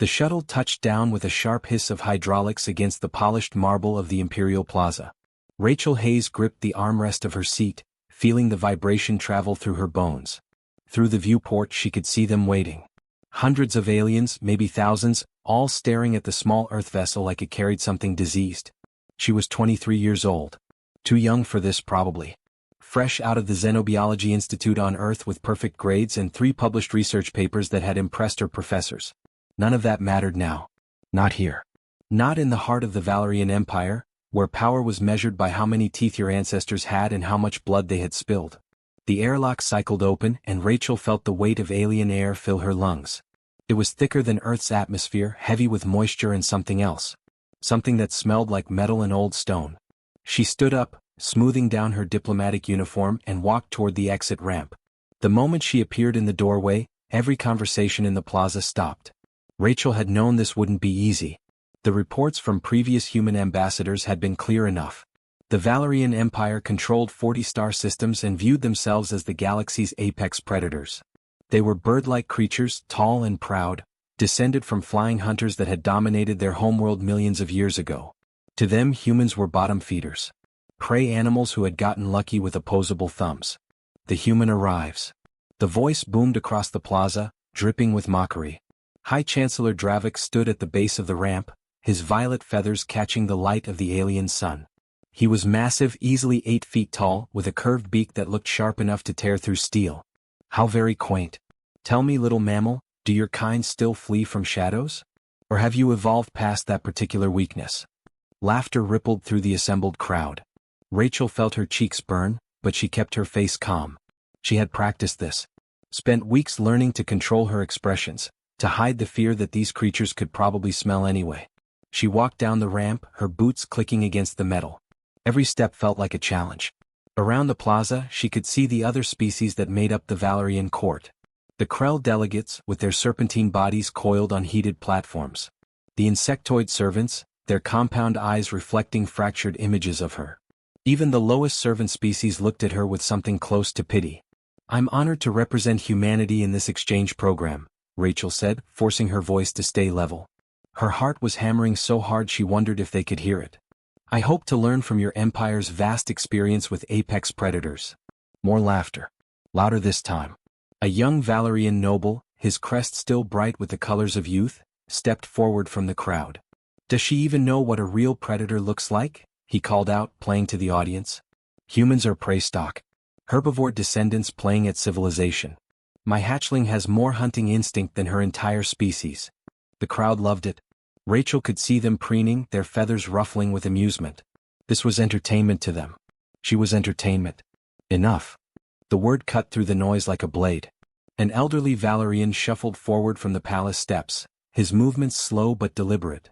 The shuttle touched down with a sharp hiss of hydraulics against the polished marble of the Imperial Plaza. Rachel Hayes gripped the armrest of her seat, feeling the vibration travel through her bones. Through the viewport she could see them waiting. Hundreds of aliens, maybe thousands, all staring at the small Earth vessel like it carried something diseased. She was 23 years old. Too young for this probably. Fresh out of the Xenobiology Institute on Earth with perfect grades and 3 published research papers that had impressed her professors. None of that mattered now. Not here. Not in the heart of the Valerian Empire, where power was measured by how many teeth your ancestors had and how much blood they had spilled. The airlock cycled open and Rachel felt the weight of alien air fill her lungs. It was thicker than Earth's atmosphere, heavy with moisture and something else. Something that smelled like metal and old stone. She stood up, smoothing down her diplomatic uniform and walked toward the exit ramp. The moment she appeared in the doorway, every conversation in the plaza stopped. Rachel had known this wouldn't be easy. The reports from previous human ambassadors had been clear enough. The Valerian Empire controlled 40 star systems and viewed themselves as the galaxy's apex predators. They were bird-like creatures, tall and proud, descended from flying hunters that had dominated their homeworld millions of years ago. To them humans were bottom feeders. Prey animals who had gotten lucky with opposable thumbs. The human arrives. The voice boomed across the plaza, dripping with mockery. High Chancellor Dravik stood at the base of the ramp, his violet feathers catching the light of the alien sun. He was massive, easily 8 feet tall, with a curved beak that looked sharp enough to tear through steel. How very quaint. Tell me, little mammal, do your kind still flee from shadows? Or have you evolved past that particular weakness? Laughter rippled through the assembled crowd. Rachel felt her cheeks burn, but she kept her face calm. She had practiced this. Spent weeks learning to control her expressions, to hide the fear that these creatures could probably smell anyway. She walked down the ramp, her boots clicking against the metal. Every step felt like a challenge. Around the plaza, she could see the other species that made up the Valerian court. The Krell delegates, with their serpentine bodies coiled on heated platforms. The insectoid servants, their compound eyes reflecting fractured images of her. Even the lowest servant species looked at her with something close to pity. I'm honored to represent humanity in this exchange program, Rachel said, forcing her voice to stay level. Her heart was hammering so hard she wondered if they could hear it. I hope to learn from your empire's vast experience with apex predators. More laughter. Louder this time. A young Valerian noble, his crest still bright with the colors of youth, stepped forward from the crowd. Does she even know what a real predator looks like? He called out, playing to the audience. Humans are prey stock. Herbivore descendants playing at civilization. My hatchling has more hunting instinct than her entire species. The crowd loved it. Rachel could see them preening, their feathers ruffling with amusement. This was entertainment to them. She was entertainment. Enough. The word cut through the noise like a blade. An elderly Valerian shuffled forward from the palace steps, his movements slow but deliberate.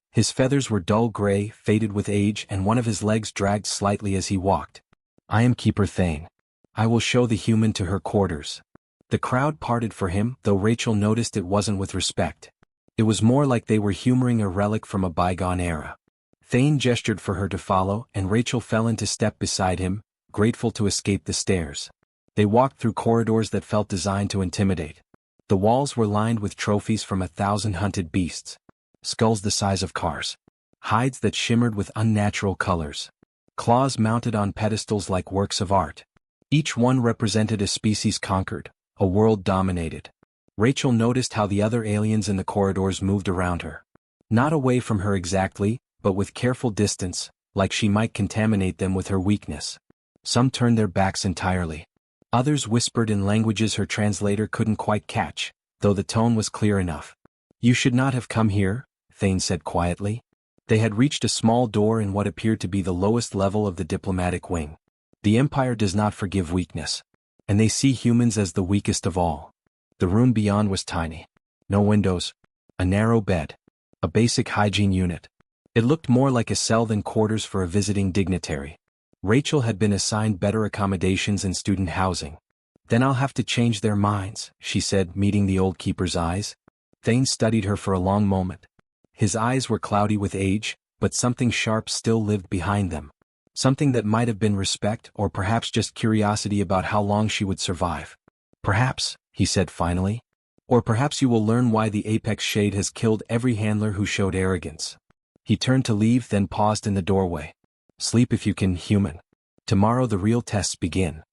His feathers were dull gray, faded with age, and one of his legs dragged slightly as he walked. I am Keeper Thane. I will show the human to her quarters. The crowd parted for him, though Rachel noticed it wasn't with respect. It was more like they were humoring a relic from a bygone era. Thane gestured for her to follow, and Rachel fell into step beside him, grateful to escape the stares. They walked through corridors that felt designed to intimidate. The walls were lined with trophies from 1,000 hunted beasts. Skulls the size of cars. Hides that shimmered with unnatural colors. Claws mounted on pedestals like works of art. Each one represented a species conquered, a world dominated. Rachel noticed how the other aliens in the corridors moved around her. Not away from her exactly, but with careful distance, like she might contaminate them with her weakness. Some turned their backs entirely. Others whispered in languages her translator couldn't quite catch, though the tone was clear enough. You should not have come here, Thane said quietly. They had reached a small door in what appeared to be the lowest level of the diplomatic wing. The Empire does not forgive weakness. And they see humans as the weakest of all. The room beyond was tiny. No windows. A narrow bed. A basic hygiene unit. It looked more like a cell than quarters for a visiting dignitary. Rachel had been assigned better accommodations and student housing. Then I'll have to change their minds, she said, meeting the old keeper's eyes. Thane studied her for a long moment. His eyes were cloudy with age, but something sharp still lived behind them. Something that might have been respect or perhaps just curiosity about how long she would survive. Perhaps, he said finally. Or perhaps you will learn why the Apex Shade has killed every handler who showed arrogance. He turned to leave, then paused in the doorway. Sleep if you can, human. Tomorrow the real tests begin.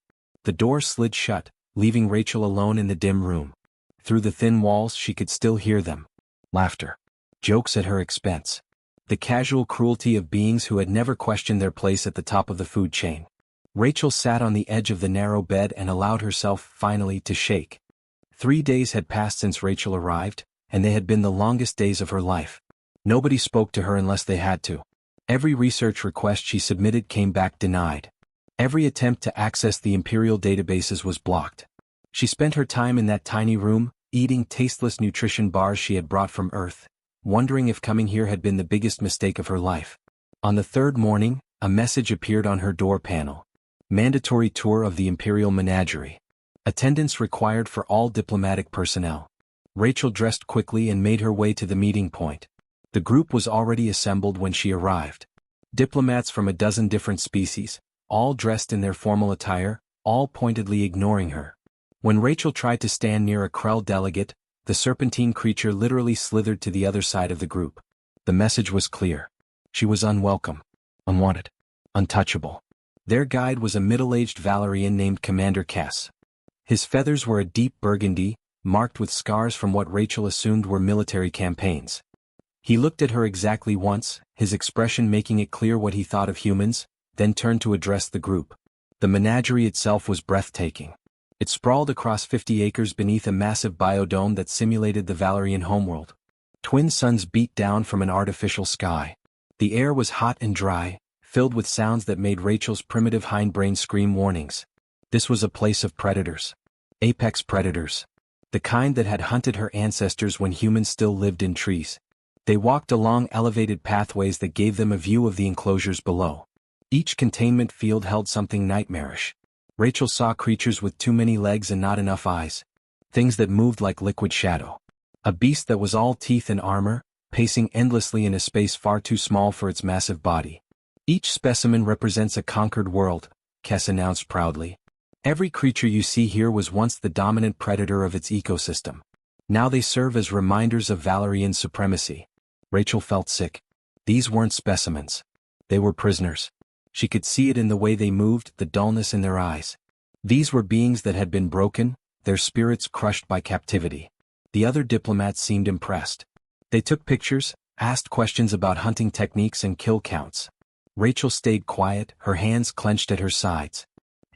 The door slid shut, leaving Rachel alone in the dim room. Through the thin walls she could still hear them. Laughter. Jokes at her expense. The casual cruelty of beings who had never questioned their place at the top of the food chain. Rachel sat on the edge of the narrow bed and allowed herself, finally, to shake. 3 days had passed since Rachel arrived, and they had been the longest days of her life. Nobody spoke to her unless they had to. Every research request she submitted came back denied. Every attempt to access the Imperial databases was blocked. She spent her time in that tiny room, eating tasteless nutrition bars she had brought from Earth, wondering if coming here had been the biggest mistake of her life. On the third morning, a message appeared on her door panel. Mandatory tour of the Imperial Menagerie. Attendance required for all diplomatic personnel. Rachel dressed quickly and made her way to the meeting point. The group was already assembled when she arrived. Diplomats from a dozen different species, all dressed in their formal attire, all pointedly ignoring her. When Rachel tried to stand near a Krell delegate, the serpentine creature literally slithered to the other side of the group. The message was clear. She was unwelcome, unwanted, untouchable. Their guide was a middle-aged Valerian named Commander Kess. His feathers were a deep burgundy, marked with scars from what Rachel assumed were military campaigns. He looked at her exactly once, his expression making it clear what he thought of humans, then turned to address the group. The menagerie itself was breathtaking. It sprawled across 50 acres beneath a massive biodome that simulated the Valerian homeworld. Twin suns beat down from an artificial sky. The air was hot and dry, filled with sounds that made Rachel's primitive hindbrain scream warnings. This was a place of predators. Apex predators. The kind that had hunted her ancestors when humans still lived in trees. They walked along elevated pathways that gave them a view of the enclosures below. Each containment field held something nightmarish. Rachel saw creatures with too many legs and not enough eyes. Things that moved like liquid shadow. A beast that was all teeth and armor, pacing endlessly in a space far too small for its massive body. Each specimen represents a conquered world, Kess announced proudly. Every creature you see here was once the dominant predator of its ecosystem. Now they serve as reminders of Valerian supremacy. Rachel felt sick. These weren't specimens. They were prisoners. She could see it in the way they moved, the dullness in their eyes. These were beings that had been broken, their spirits crushed by captivity. The other diplomats seemed impressed. They took pictures, asked questions about hunting techniques and kill counts. Rachel stayed quiet, her hands clenched at her sides.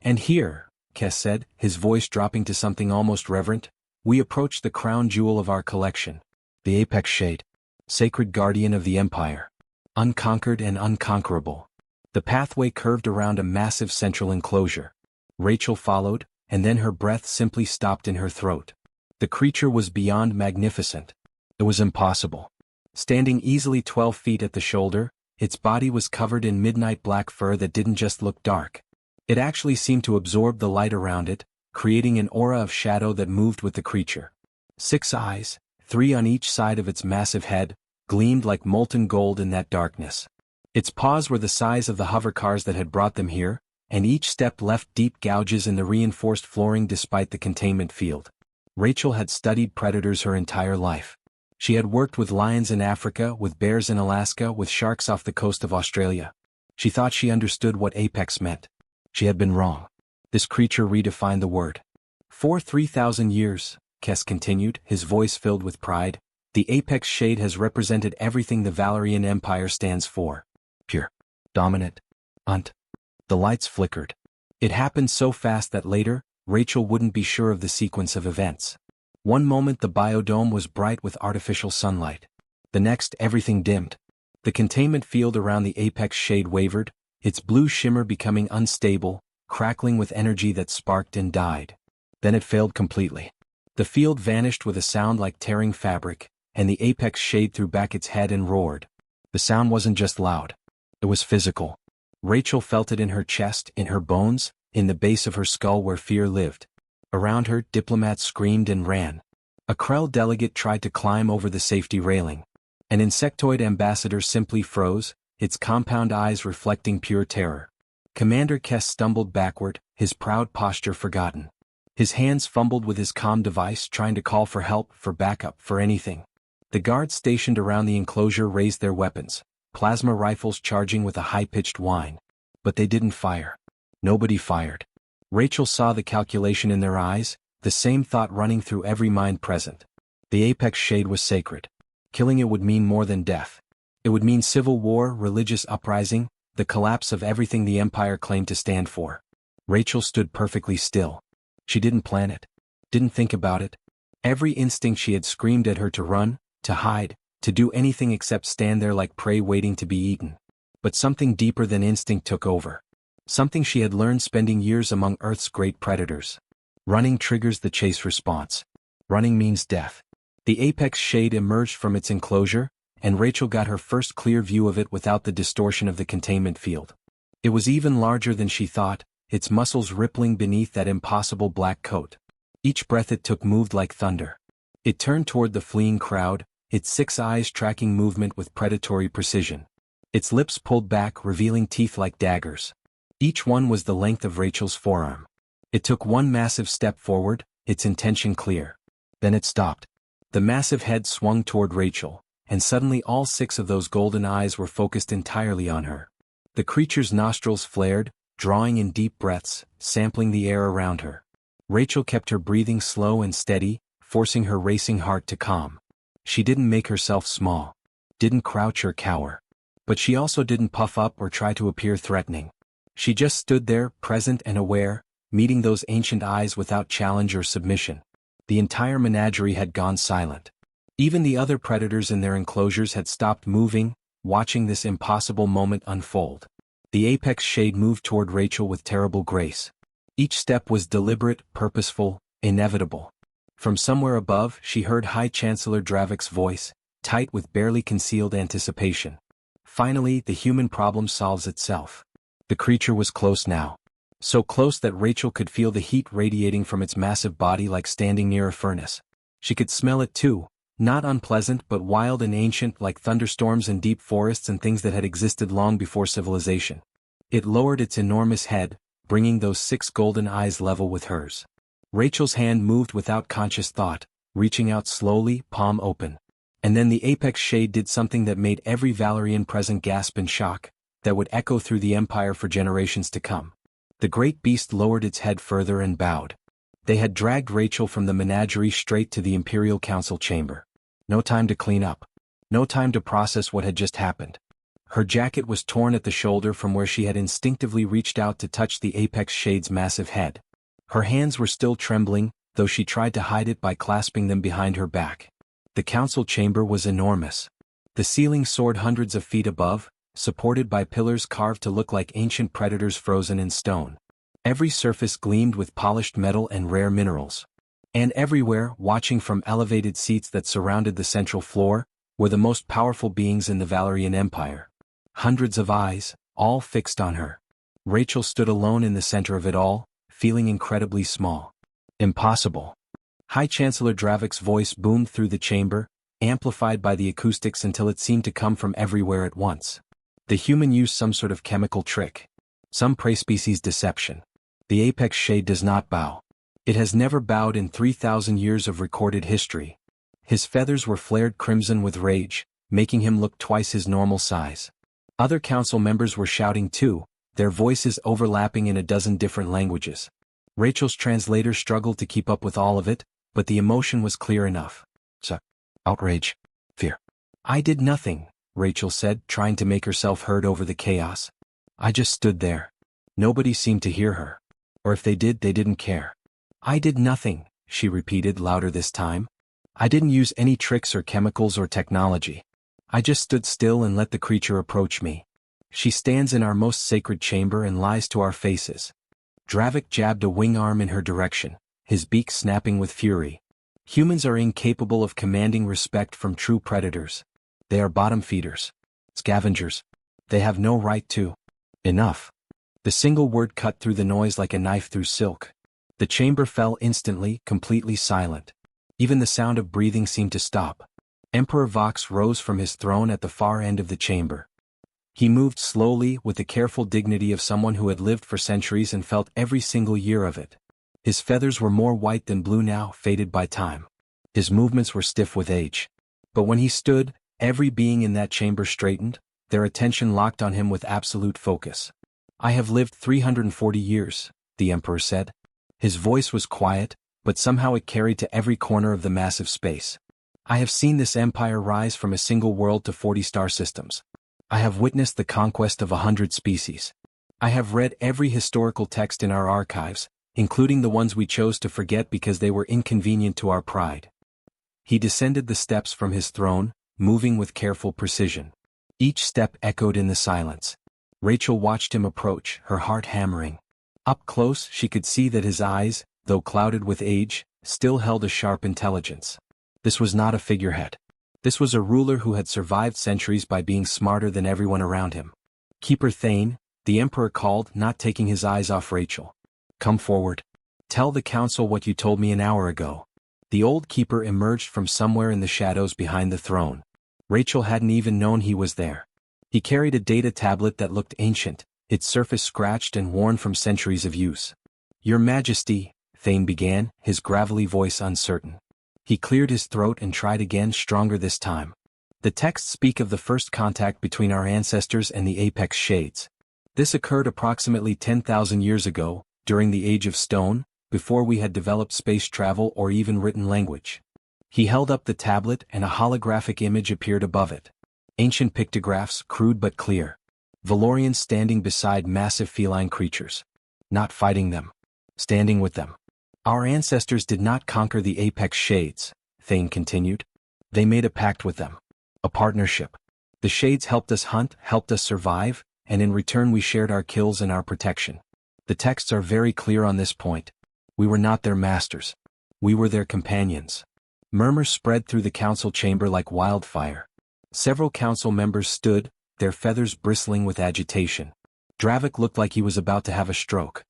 And here, Kess said, his voice dropping to something almost reverent, we approach the crown jewel of our collection. The Apex Shade. Sacred guardian of the Empire. Unconquered and unconquerable. The pathway curved around a massive central enclosure. Rachel followed, and then her breath simply stopped in her throat. The creature was beyond magnificent. It was impossible. Standing easily 12 feet at the shoulder, its body was covered in midnight black fur that didn't just look dark. It actually seemed to absorb the light around it, creating an aura of shadow that moved with the creature. 6 eyes, 3 on each side of its massive head, gleamed like molten gold in that darkness. Its paws were the size of the hovercars that had brought them here, and each step left deep gouges in the reinforced flooring despite the containment field. Rachel had studied predators her entire life. She had worked with lions in Africa, with bears in Alaska, with sharks off the coast of Australia. She thought she understood what apex meant. She had been wrong. This creature redefined the word. For 3,000 years, Kess continued, his voice filled with pride, the Apex Shade has represented everything the Valerian Empire stands for. Pure. Dominant. The lights flickered. It happened so fast that later, Rachel wouldn't be sure of the sequence of events. One moment the biodome was bright with artificial sunlight. The next everything dimmed. The containment field around the Apex Shade wavered, its blue shimmer becoming unstable, crackling with energy that sparked and died. Then it failed completely. The field vanished with a sound like tearing fabric, and the Apex Shade threw back its head and roared. The sound wasn't just loud. It was physical. Rachel felt it in her chest, in her bones, in the base of her skull where fear lived. Around her, diplomats screamed and ran. A Krell delegate tried to climb over the safety railing. An insectoid ambassador simply froze, its compound eyes reflecting pure terror. Commander Kess stumbled backward, his proud posture forgotten. His hands fumbled with his comm device, trying to call for help, for backup, for anything. The guards stationed around the enclosure raised their weapons, plasma rifles charging with a high-pitched whine. But they didn't fire. Nobody fired. Rachel saw the calculation in their eyes, the same thought running through every mind present. The apex shade was sacred. Killing it would mean more than death. It would mean civil war, religious uprising, the collapse of everything the Empire claimed to stand for. Rachel stood perfectly still. She didn't plan it. Didn't think about it. Every instinct she had screamed at her to run, to hide, to do anything except stand there like prey waiting to be eaten. But something deeper than instinct took over. Something she had learned spending years among Earth's great predators. Running triggers the chase response. Running means death. The apex shade emerged from its enclosure, and Rachel got her first clear view of it without the distortion of the containment field. It was even larger than she thought, its muscles rippling beneath that impossible black coat. Each breath it took moved like thunder. It turned toward the fleeing crowd, its 6 eyes tracking movement with predatory precision. Its lips pulled back, revealing teeth like daggers. Each one was the length of Rachel's forearm. It took one massive step forward, its intention clear. Then it stopped. The massive head swung toward Rachel, and suddenly all 6 of those golden eyes were focused entirely on her. The creature's nostrils flared, drawing in deep breaths, sampling the air around her. Rachel kept her breathing slow and steady, forcing her racing heart to calm. She didn't make herself small. Didn't crouch or cower. But she also didn't puff up or try to appear threatening. She just stood there, present and aware, meeting those ancient eyes without challenge or submission. The entire menagerie had gone silent. Even the other predators in their enclosures had stopped moving, watching this impossible moment unfold. The apex shade moved toward Rachel with terrible grace. Each step was deliberate, purposeful, inevitable. From somewhere above, she heard High Chancellor Dravik's voice, tight with barely concealed anticipation. Finally, the human problem solves itself. The creature was close now. So close that Rachel could feel the heat radiating from its massive body like standing near a furnace. She could smell it too, not unpleasant but wild and ancient, like thunderstorms in deep forests and things that had existed long before civilization. It lowered its enormous head, bringing those 6 golden eyes level with hers. Rachel's hand moved without conscious thought, reaching out slowly, palm open. And then the apex shade did something that made every Valerian present gasp in shock, that would echo through the Empire for generations to come. The great beast lowered its head further and bowed. They had dragged Rachel from the menagerie straight to the Imperial Council chamber. No time to clean up. No time to process what had just happened. Her jacket was torn at the shoulder from where she had instinctively reached out to touch the apex shade's massive head. Her hands were still trembling, though she tried to hide it by clasping them behind her back. The council chamber was enormous. The ceiling soared hundreds of feet above, supported by pillars carved to look like ancient predators frozen in stone. Every surface gleamed with polished metal and rare minerals. And everywhere, watching from elevated seats that surrounded the central floor, were the most powerful beings in the Valerian Empire. Hundreds of eyes, all fixed on her. Rachel stood alone in the center of it all, feeling incredibly small. Impossible. High Chancellor Dravik's voice boomed through the chamber, amplified by the acoustics until it seemed to come from everywhere at once. The human used some sort of chemical trick. Some prey species deception. The apex shade does not bow. It has never bowed in 3,000 years of recorded history. His feathers were flared crimson with rage, making him look twice his normal size. Other council members were shouting too, their voices overlapping in a dozen different languages. Rachel's translator struggled to keep up with all of it, but the emotion was clear enough. Outrage. Fear. I did nothing, Rachel said, trying to make herself heard over the chaos. I just stood there. Nobody seemed to hear her. Or if they did, they didn't care. I did nothing, she repeated louder this time. I didn't use any tricks or chemicals or technology. I just stood still and let the creature approach me. She stands in our most sacred chamber and lies to our faces. Dravik jabbed a wing arm in her direction, his beak snapping with fury. Humans are incapable of commanding respect from true predators. They are bottom feeders. Scavengers. They have no right to. Enough. The single word cut through the noise like a knife through silk. The chamber fell instantly, completely silent. Even the sound of breathing seemed to stop. Emperor Vox rose from his throne at the far end of the chamber. He moved slowly, with the careful dignity of someone who had lived for centuries and felt every single year of it. His feathers were more white than blue now, faded by time. His movements were stiff with age. But when he stood, every being in that chamber straightened, their attention locked on him with absolute focus. "I have lived 340 years, the Emperor said. His voice was quiet, but somehow it carried to every corner of the massive space. "I have seen this empire rise from a single world to 40 star systems. I have witnessed the conquest of 100 species. I have read every historical text in our archives, including the ones we chose to forget because they were inconvenient to our pride." He descended the steps from his throne, moving with careful precision. Each step echoed in the silence. Rachel watched him approach, her heart hammering. Up close, she could see that his eyes, though clouded with age, still held a sharp intelligence. This was not a figurehead. This was a ruler who had survived centuries by being smarter than everyone around him. "Keeper Thane," the Emperor called, not taking his eyes off Rachel. "Come forward. Tell the council what you told me an hour ago." The old keeper emerged from somewhere in the shadows behind the throne. Rachel hadn't even known he was there. He carried a data tablet that looked ancient, its surface scratched and worn from centuries of use. "Your Majesty," Thane began, his gravelly voice uncertain. He cleared his throat and tried again, stronger this time. "The texts speak of the first contact between our ancestors and the Apex Shades. This occurred approximately 10,000 years ago, during the Age of Stone, before we had developed space travel or even written language." He held up the tablet and a holographic image appeared above it. Ancient pictographs, crude but clear. Valorians standing beside massive feline creatures. Not fighting them. Standing with them. "Our ancestors did not conquer the Apex Shades," Thane continued. "They made a pact with them. A partnership. The Shades helped us hunt, helped us survive, and in return we shared our kills and our protection. The texts are very clear on this point. We were not their masters. We were their companions." Murmurs spread through the council chamber like wildfire. Several council members stood, their feathers bristling with agitation. Dravik looked like he was about to have a stroke.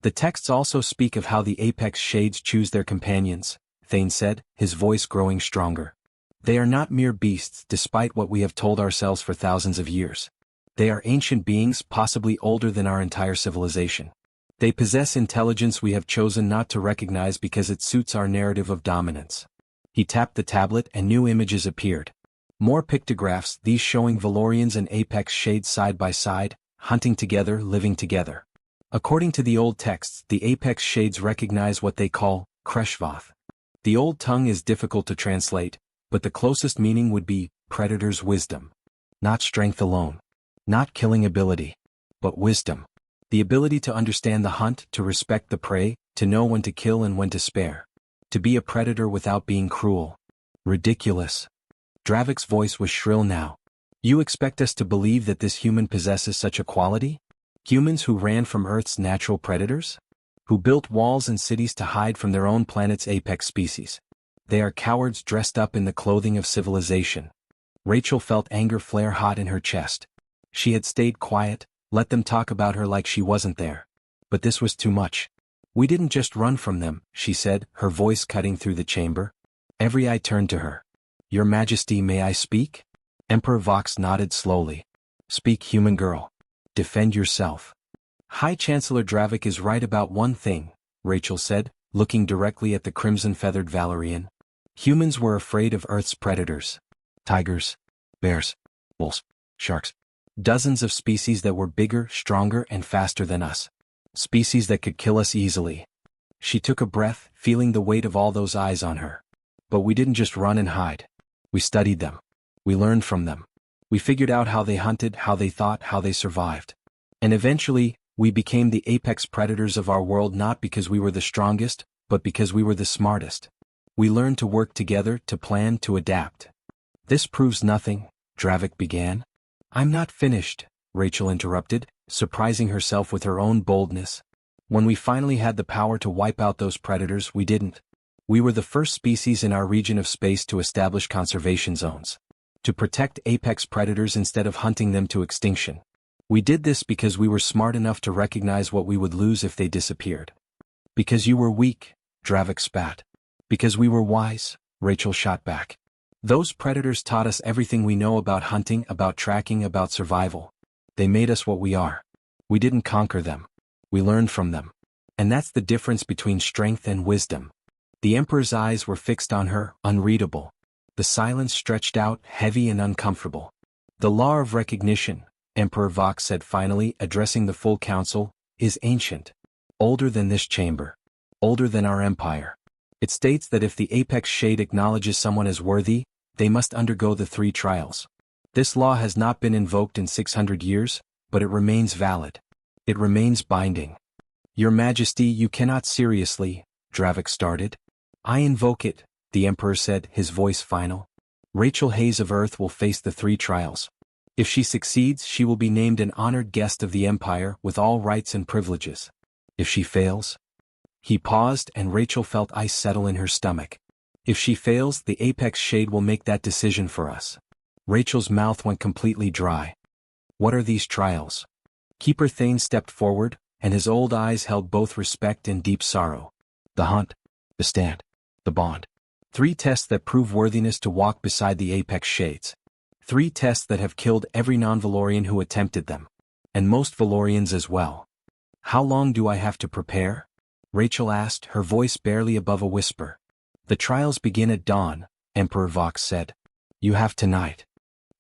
"The texts also speak of how the Apex Shades choose their companions," Thane said, his voice growing stronger. "They are not mere beasts despite what we have told ourselves for thousands of years. They are ancient beings, possibly older than our entire civilization. They possess intelligence we have chosen not to recognize because it suits our narrative of dominance." He tapped the tablet and new images appeared. More pictographs, these showing Valorians and Apex Shades side by side, hunting together, living together. According to the old texts, the Apex Shades recognize what they call Kreshvoth. The old tongue is difficult to translate, but the closest meaning would be predator's wisdom. Not strength alone. Not killing ability. But wisdom. The ability to understand the hunt, to respect the prey, to know when to kill and when to spare. To be a predator without being cruel. Ridiculous. Dravik's voice was shrill now. "You expect us to believe that this human possesses such a quality? Humans who ran from Earth's natural predators? Who built walls and cities to hide from their own planet's apex species? They are cowards dressed up in the clothing of civilization." Rachel felt anger flare hot in her chest. She had stayed quiet, let them talk about her like she wasn't there. But this was too much. "We didn't just run from them," she said, her voice cutting through the chamber. Every eye turned to her. "Your Majesty, may I speak?" Emperor Vox nodded slowly. "Speak, human girl. Defend yourself." "High Chancellor Dravik is right about one thing," Rachel said, looking directly at the crimson-feathered Valorian. "Humans were afraid of Earth's predators. Tigers, bears, wolves, sharks. Dozens of species that were bigger, stronger, and faster than us. Species that could kill us easily." She took a breath, feeling the weight of all those eyes on her. "But we didn't just run and hide. We studied them. We learned from them. We figured out how they hunted, how they thought, how they survived. And eventually, we became the apex predators of our world not because we were the strongest, but because we were the smartest. We learned to work together, to plan, to adapt." "This proves nothing," Dravik began. "I'm not finished," Rachel interrupted, surprising herself with her own boldness. "When we finally had the power to wipe out those predators, we didn't. We were the first species in our region of space to establish conservation zones. To protect apex predators instead of hunting them to extinction. We did this because we were smart enough to recognize what we would lose if they disappeared." "Because you were weak," Dravik spat. "Because we were wise," Rachel shot back. "Those predators taught us everything we know about hunting, about tracking, about survival. They made us what we are. We didn't conquer them. We learned from them. And that's the difference between strength and wisdom. The Emperor's eyes were fixed on her, unreadable. The silence stretched out, heavy and uncomfortable. The law of recognition, Emperor Vox said finally, addressing the full council, is ancient. Older than this chamber. Older than our empire. It states that if the apex shade acknowledges someone as worthy, they must undergo the 3 trials. This law has not been invoked in 600 years, but it remains valid. It remains binding. Your Majesty, you cannot seriously, Dravik started. I invoke it, the Emperor said, his voice final. Rachel Hayes of Earth will face the 3 trials. If she succeeds, she will be named an honored guest of the Empire with all rights and privileges. If she fails? He paused and Rachel felt ice settle in her stomach. If she fails, the apex shade will make that decision for us. Rachel's mouth went completely dry. What are these trials? Keeper Thane stepped forward, and his old eyes held both respect and deep sorrow. The hunt, the stand, the bond. 3 tests that prove worthiness to walk beside the apex shades. 3 tests that have killed every non-Valorian who attempted them. And most Valorians as well. How long do I have to prepare? Rachel asked, her voice barely above a whisper. The trials begin at dawn, Emperor Vox said. You have tonight.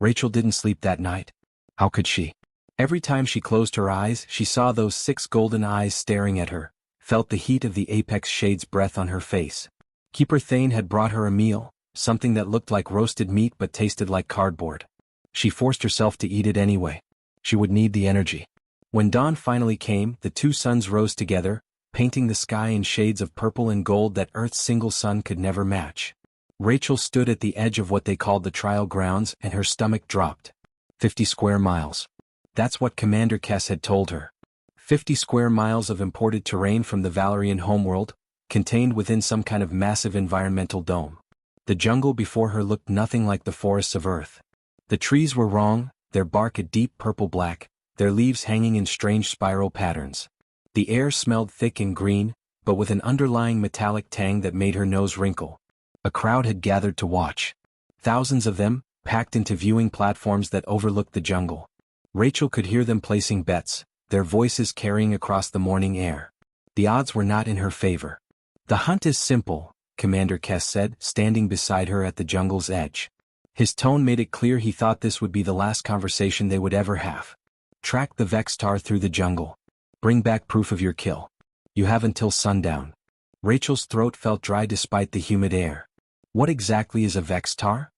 Rachel didn't sleep that night. How could she? Every time she closed her eyes, she saw those 6 golden eyes staring at her, felt the heat of the apex shade's breath on her face. Keeper Thane had brought her a meal, something that looked like roasted meat but tasted like cardboard. She forced herself to eat it anyway. She would need the energy. When dawn finally came, the 2 suns rose together, painting the sky in shades of purple and gold that Earth's single sun could never match. Rachel stood at the edge of what they called the trial grounds and her stomach dropped. 50 square miles. That's what Commander Kess had told her. 50 square miles of imported terrain from the Valerian homeworld, contained within some kind of massive environmental dome. The jungle before her looked nothing like the forests of Earth. The trees were wrong, their bark a deep purple-black, their leaves hanging in strange spiral patterns. The air smelled thick and green, but with an underlying metallic tang that made her nose wrinkle. A crowd had gathered to watch. Thousands of them, packed into viewing platforms that overlooked the jungle. Rachel could hear them placing bets, their voices carrying across the morning air. The odds were not in her favor. The hunt is simple, Commander Kess said, standing beside her at the jungle's edge. His tone made it clear he thought this would be the last conversation they would ever have. Track the Vextar through the jungle. Bring back proof of your kill. You have until sundown. Rachel's throat felt dry despite the humid air. What exactly is a Vextar?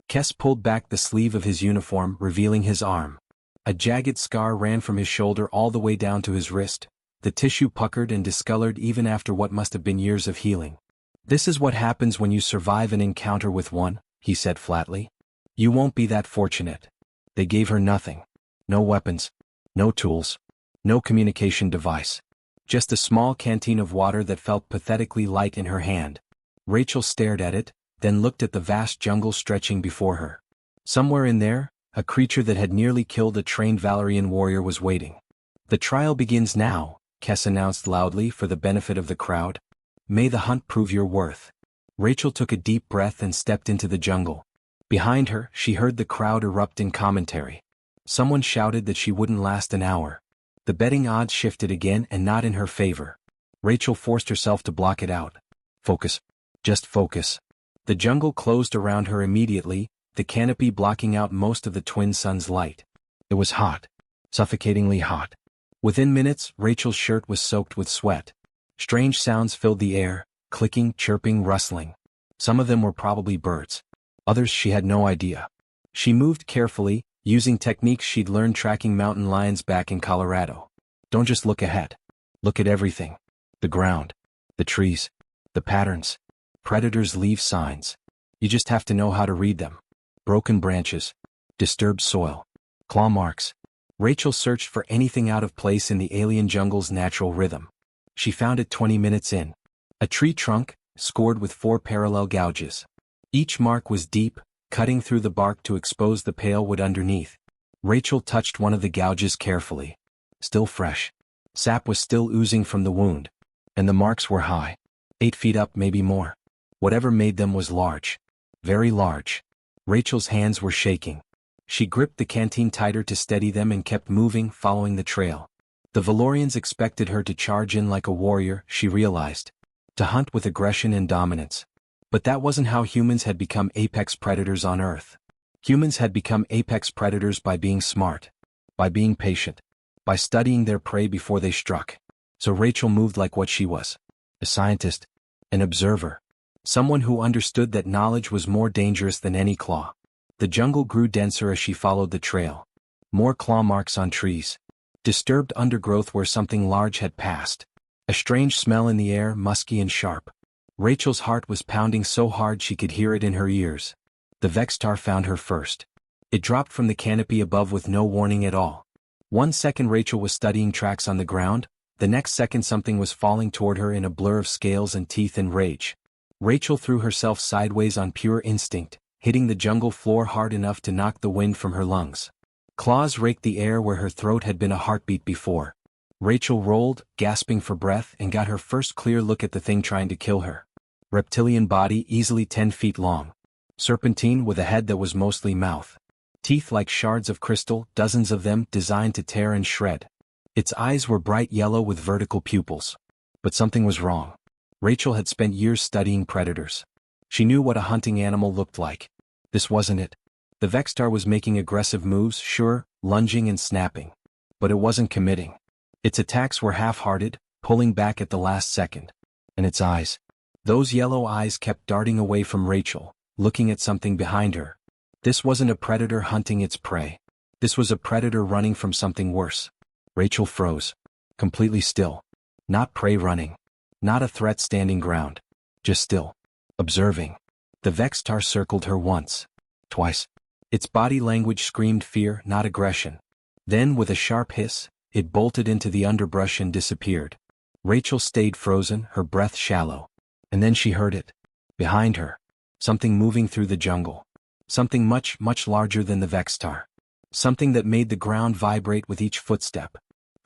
Kess pulled back the sleeve of his uniform, revealing his arm. A jagged scar ran from his shoulder all the way down to his wrist, the tissue puckered and discolored even after what must have been years of healing. This is what happens when you survive an encounter with one, he said flatly. You won't be that fortunate. They gave her nothing. No weapons. No tools. No communication device. Just a small canteen of water that felt pathetically light in her hand. Rachel stared at it, then looked at the vast jungle stretching before her. Somewhere in there, a creature that had nearly killed a trained Valerian warrior was waiting. The trial begins now, Kess announced loudly for the benefit of the crowd. May the hunt prove your worth. Rachel took a deep breath and stepped into the jungle. Behind her, she heard the crowd erupt in commentary. Someone shouted that she wouldn't last an hour. The betting odds shifted again and not in her favor. Rachel forced herself to block it out. Focus. Just focus. The jungle closed around her immediately, the canopy blocking out most of the twin sun's light. It was hot. Suffocatingly hot. Within minutes, Rachel's shirt was soaked with sweat. Strange sounds filled the air, clicking, chirping, rustling. Some of them were probably birds. Others she had no idea. She moved carefully, using techniques she'd learned tracking mountain lions back in Colorado. Don't just look ahead. Look at everything. The ground. The trees. The patterns. Predators leave signs. You just have to know how to read them. Broken branches. Disturbed soil. Claw marks. Rachel searched for anything out of place in the alien jungle's natural rhythm. She found it 20 minutes in. A tree trunk, scored with 4 parallel gouges. Each mark was deep, cutting through the bark to expose the pale wood underneath. Rachel touched one of the gouges carefully. Still fresh. Sap was still oozing from the wound. And the marks were high. 8 feet up, maybe more. Whatever made them was large. Very large. Rachel's hands were shaking. She gripped the canteen tighter to steady them and kept moving, following the trail. The Valorians expected her to charge in like a warrior, she realized. To hunt with aggression and dominance. But that wasn't how humans had become apex predators on Earth. Humans had become apex predators by being smart. By being patient. By studying their prey before they struck. So Rachel moved like what she was. A scientist. An observer. Someone who understood that knowledge was more dangerous than any claw. The jungle grew denser as she followed the trail. More claw marks on trees. Disturbed undergrowth where something large had passed. A strange smell in the air, musky and sharp. Rachel's heart was pounding so hard she could hear it in her ears. The Vextar found her first. It dropped from the canopy above with no warning at all. 1 second Rachel was studying tracks on the ground, the next second something was falling toward her in a blur of scales and teeth and rage. Rachel threw herself sideways on pure instinct, hitting the jungle floor hard enough to knock the wind from her lungs. Claws raked the air where her throat had been a heartbeat before. Rachel rolled, gasping for breath, and got her first clear look at the thing trying to kill her. Reptilian body easily 10 feet long. Serpentine with a head that was mostly mouth. Teeth like shards of crystal, dozens of them, designed to tear and shred. Its eyes were bright yellow with vertical pupils. But something was wrong. Rachel had spent years studying predators. She knew what a hunting animal looked like. This wasn't it. The Vextar was making aggressive moves, sure, lunging and snapping. But it wasn't committing. Its attacks were half-hearted, pulling back at the last second. And its eyes. Those yellow eyes kept darting away from Rachel, looking at something behind her. This wasn't a predator hunting its prey. This was a predator running from something worse. Rachel froze. Completely still. Not prey running. Not a threat standing ground. Just still. Observing. The Vextar circled her once. Twice. Its body language screamed fear, not aggression. Then, with a sharp hiss, it bolted into the underbrush and disappeared. Rachel stayed frozen, her breath shallow. And then she heard it. Behind her. Something moving through the jungle. Something much, much larger than the Vextar. Something that made the ground vibrate with each footstep.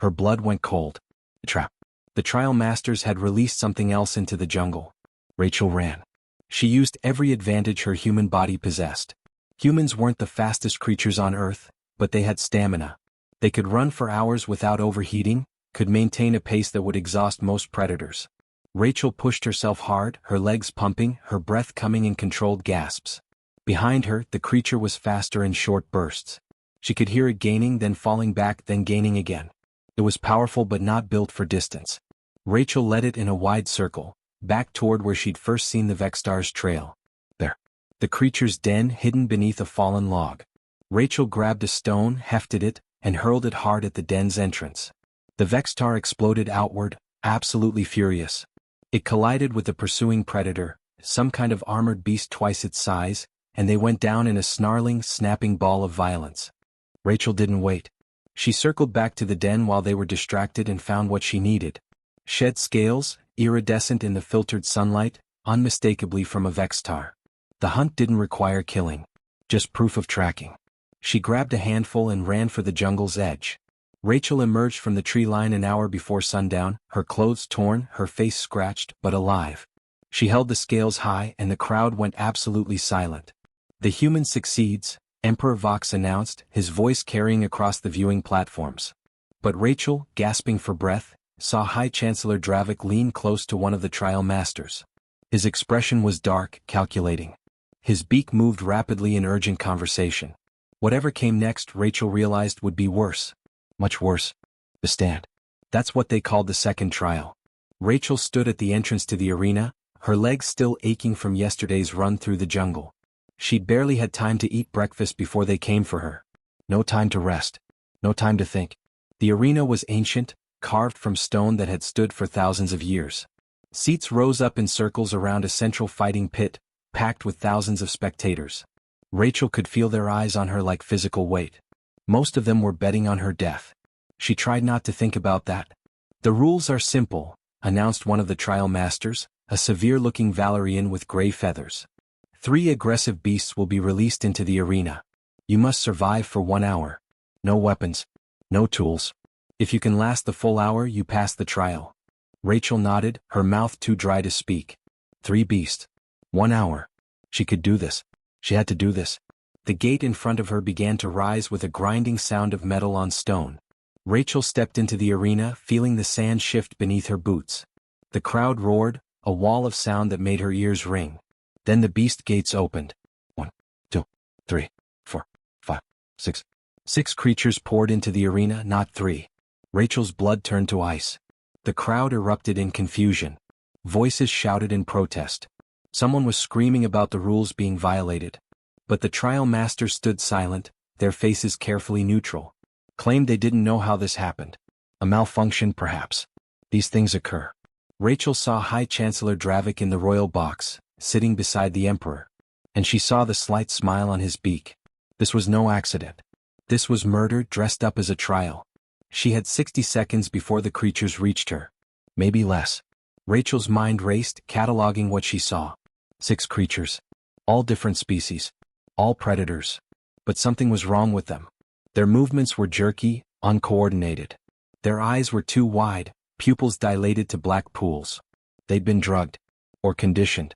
Her blood went cold. A trap. The trial masters had released something else into the jungle. Rachel ran. She used every advantage her human body possessed. Humans weren't the fastest creatures on Earth, but they had stamina. They could run for hours without overheating, could maintain a pace that would exhaust most predators. Rachel pushed herself hard, her legs pumping, her breath coming in controlled gasps. Behind her, the creature was faster in short bursts. She could hear it gaining, then falling back, then gaining again. It was powerful but not built for distance. Rachel led it in a wide circle, back toward where she'd first seen the Vextar's trail. There. The creature's den hidden beneath a fallen log. Rachel grabbed a stone, hefted it, and hurled it hard at the den's entrance. The Vextar exploded outward, absolutely furious. It collided with the pursuing predator, some kind of armored beast twice its size, and they went down in a snarling, snapping ball of violence. Rachel didn't wait. She circled back to the den while they were distracted and found what she needed. Shed scales, iridescent in the filtered sunlight, unmistakably from a Vextar. The hunt didn't require killing. Just proof of tracking. She grabbed a handful and ran for the jungle's edge. Rachel emerged from the tree line an hour before sundown, her clothes torn, her face scratched, but alive. She held the scales high and the crowd went absolutely silent. The human succeeds, Emperor Vox announced, his voice carrying across the viewing platforms. But Rachel, gasping for breath, saw High Chancellor Dravik lean close to one of the trial masters. His expression was dark, calculating. His beak moved rapidly in urgent conversation. Whatever came next, Rachel realized would be worse. Much worse. The stand. That's what they called the second trial. Rachel stood at the entrance to the arena, her legs still aching from yesterday's run through the jungle. She'd barely had time to eat breakfast before they came for her. No time to rest. No time to think. The arena was ancient, carved from stone that had stood for thousands of years. Seats rose up in circles around a central fighting pit, packed with thousands of spectators. Rachel could feel their eyes on her like physical weight. Most of them were betting on her death. She tried not to think about that. The rules are simple, announced one of the trial masters, a severe-looking Valerian with gray feathers. 3 aggressive beasts will be released into the arena. You must survive for 1 hour. No weapons. No tools. If you can last the full hour, you pass the trial. Rachel nodded, her mouth too dry to speak. 3 beasts. 1 hour. She could do this. She had to do this. The gate in front of her began to rise with a grinding sound of metal on stone. Rachel stepped into the arena, feeling the sand shift beneath her boots. The crowd roared, a wall of sound that made her ears ring. Then the beast gates opened. 1, 2, 3, 4, 5, 6. 6 creatures poured into the arena, not 3. Rachel's blood turned to ice. The crowd erupted in confusion. Voices shouted in protest. Someone was screaming about the rules being violated. But the trial masters stood silent, their faces carefully neutral. Claimed they didn't know how this happened. A malfunction, perhaps. These things occur. Rachel saw High Chancellor Dravik in the royal box, sitting beside the Emperor. And she saw the slight smile on his beak. This was no accident. This was murder dressed up as a trial. She had 60 seconds before the creatures reached her. Maybe less. Rachel's mind raced, cataloging what she saw. 6 creatures. All different species. All predators. But something was wrong with them. Their movements were jerky, uncoordinated. Their eyes were too wide, pupils dilated to black pools. They'd been drugged. Or conditioned.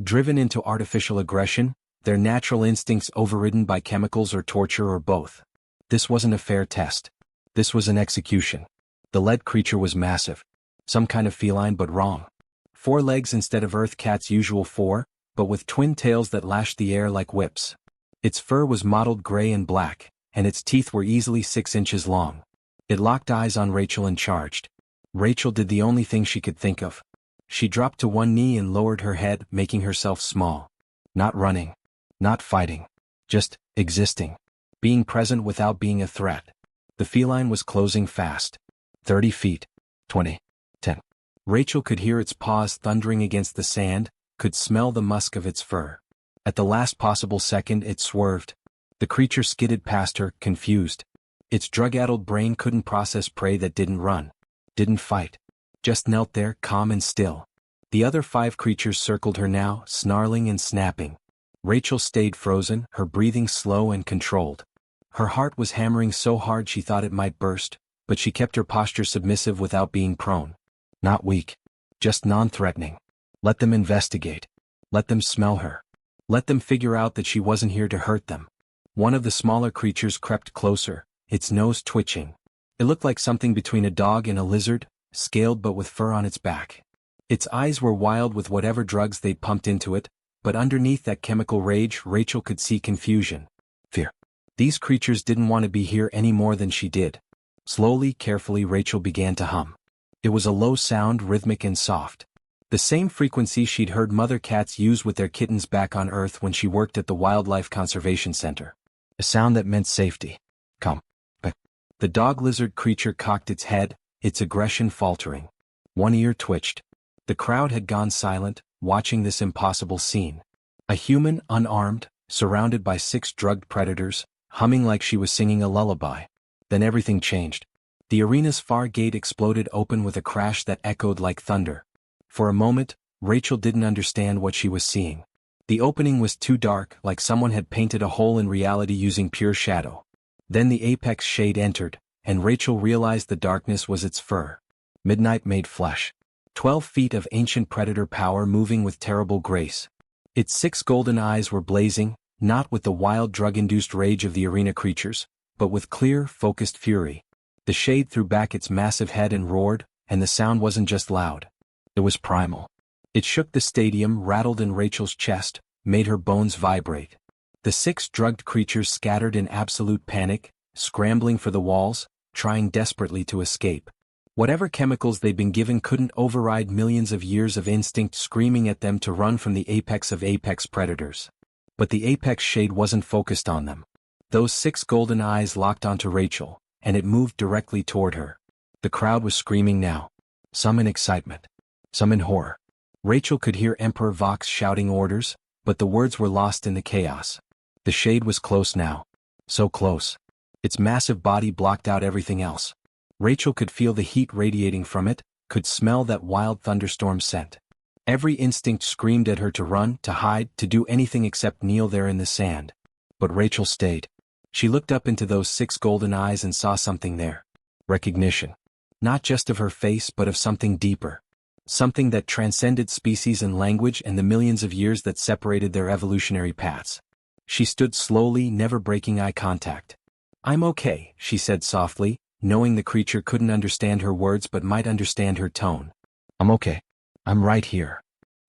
Driven into artificial aggression, their natural instincts overridden by chemicals or torture or both. This wasn't a fair test. This was an execution. The lead creature was massive. Some kind of feline but wrong. 4 legs instead of Earth Cat's usual 4, but with twin tails that lashed the air like whips. Its fur was mottled gray and black, and its teeth were easily 6 inches long. It locked eyes on Rachel and charged. Rachel did the only thing she could think of. She dropped to one knee and lowered her head, making herself small. Not running. Not fighting. Just existing. Being present without being a threat. The feline was closing fast. 30 feet. 20. 10. Rachel could hear its paws thundering against the sand, could smell the musk of its fur. At the last possible second it swerved. The creature skidded past her, confused. Its drug-addled brain couldn't process prey that didn't run. Didn't fight. Just knelt there, calm and still. The other 5 creatures circled her now, snarling and snapping. Rachel stayed frozen, her breathing slow and controlled. Her heart was hammering so hard she thought it might burst, but she kept her posture submissive without being prone. Not weak. Just non-threatening. Let them investigate. Let them smell her. Let them figure out that she wasn't here to hurt them. One of the smaller creatures crept closer, its nose twitching. It looked like something between a dog and a lizard, scaled but with fur on its back. Its eyes were wild with whatever drugs they'd pumped into it, but underneath that chemical rage Rachel could see confusion. Fear. These creatures didn't want to be here any more than she did. Slowly, carefully Rachel began to hum. It was a low sound, rhythmic and soft. The same frequency she'd heard mother cats use with their kittens back on Earth when she worked at the Wildlife Conservation Center. A sound that meant safety. Come. But the dog-lizard creature cocked its head, its aggression faltering. One ear twitched. The crowd had gone silent, watching this impossible scene. A human, unarmed, surrounded by 6 drugged predators, humming like she was singing a lullaby. Then everything changed. The arena's far gate exploded open with a crash that echoed like thunder. For a moment, Rachel didn't understand what she was seeing. The opening was too dark, like someone had painted a hole in reality using pure shadow. Then the apex shade entered, and Rachel realized the darkness was its fur. Midnight made flesh. 12 feet of ancient predator power moving with terrible grace. Its 6 golden eyes were blazing, not with the wild drug-induced rage of the arena creatures, but with clear, focused fury. The shade threw back its massive head and roared, and the sound wasn't just loud. It was primal. It shook the stadium, rattled in Rachel's chest, made her bones vibrate. The 6 drugged creatures scattered in absolute panic, scrambling for the walls, trying desperately to escape. Whatever chemicals they'd been given couldn't override millions of years of instinct screaming at them to run from the apex of apex predators. But the apex shade wasn't focused on them. Those 6 golden eyes locked onto Rachel, and it moved directly toward her. The crowd was screaming now. Some in excitement. Some in horror. Rachel could hear Emperor Vox shouting orders, but the words were lost in the chaos. The shade was close now. So close. Its massive body blocked out everything else. Rachel could feel the heat radiating from it, could smell that wild thunderstorm scent. Every instinct screamed at her to run, to hide, to do anything except kneel there in the sand. But Rachel stayed. She looked up into those 6 golden eyes and saw something there. Recognition. Not just of her face but of something deeper. Something that transcended species and language and the millions of years that separated their evolutionary paths. She stood slowly, never breaking eye contact. "I'm okay," she said softly, knowing the creature couldn't understand her words but might understand her tone. "I'm okay. I'm right here."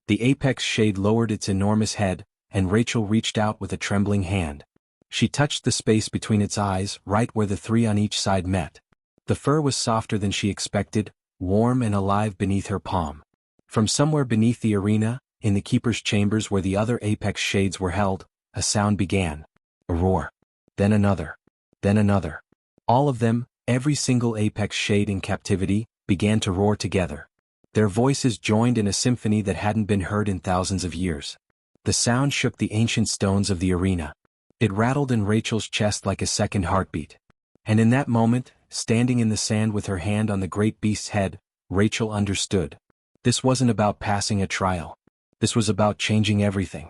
The apex shade lowered its enormous head, and Rachel reached out with a trembling hand. She touched the space between its eyes, right where the three on each side met. The fur was softer than she expected, warm and alive beneath her palm. From somewhere beneath the arena, in the keeper's chambers where the other apex shades were held, a sound began. A roar. Then another. Then another. All of them, every single apex shade in captivity, began to roar together. Their voices joined in a symphony that hadn't been heard in thousands of years. The sound shook the ancient stones of the arena. It rattled in Rachel's chest like a second heartbeat. And in that moment, standing in the sand with her hand on the great beast's head, Rachel understood. This wasn't about passing a trial. This was about changing everything.